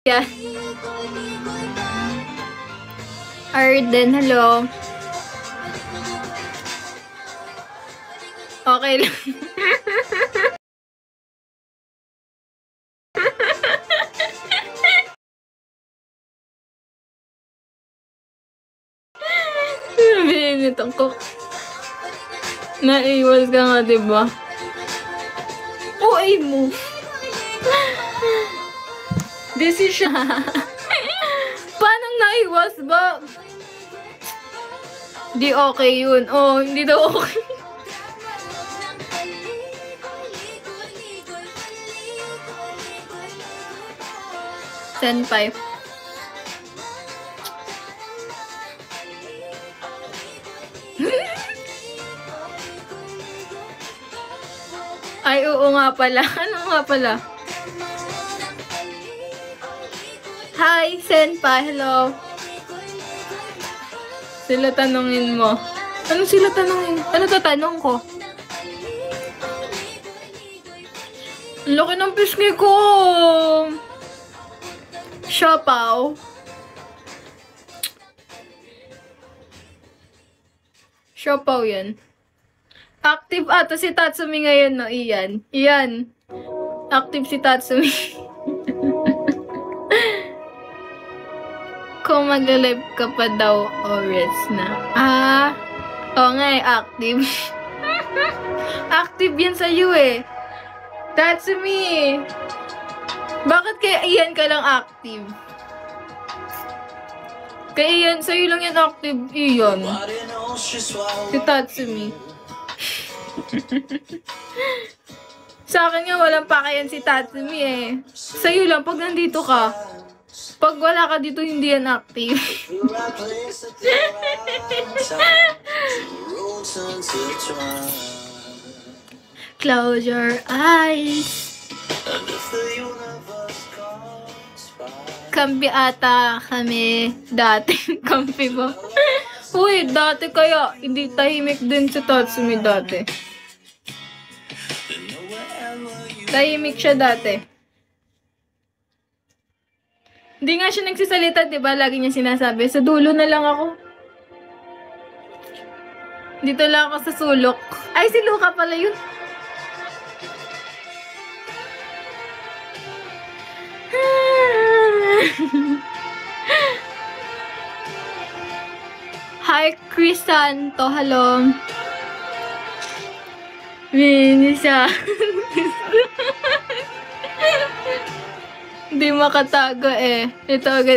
Yeah. Arden, hello. Okay lang. Binitong ko. Naiwas ka nga, diba? OA mo. Decision. Paano naiwas ba? Di okay yun. Oh, hindi daw okay. Senpai. Ay, oo nga pala. Ano nga pala? Hi, Senpai. Hello. Sila tanungin mo. Ano sila tanungin? Ano tatanong ko? Ang laki ng pisngi ko. Siopaw. Siopaw yan. Active ato si Tatsumi ngayon, no? Iyan. Iyan. Active si Tatsumi. Kung mag-live ka pa daw, oras na. Oo nga eh, active. Active yan sa'yo eh. Tatsumi. Bakit kaya Iyan ka lang active? Kaya Iyan, sa'yo lang yan active. Iyan. Si Tatsumi. Sa akin nga, walang pakayan si Tatsumi eh. Sa'yo lang, pag nandito ka. Pag wala ka dito, hindi yan active. Close your eyes. Kampi ata kami dati. Kampi ba? Uy, dati kaya hindi tahimik din si Tatsumi dati. Tahimik siya dati. Hindi nga siya nagsisalita, diba? Lagi niya sinasabi, sa dulo na lang ako. Dito lang ako sa sulok. Ay, si Luca pala yun. Hi, Crisanto. Hello. Mini siya. Hindi makatago eh. Ito agad.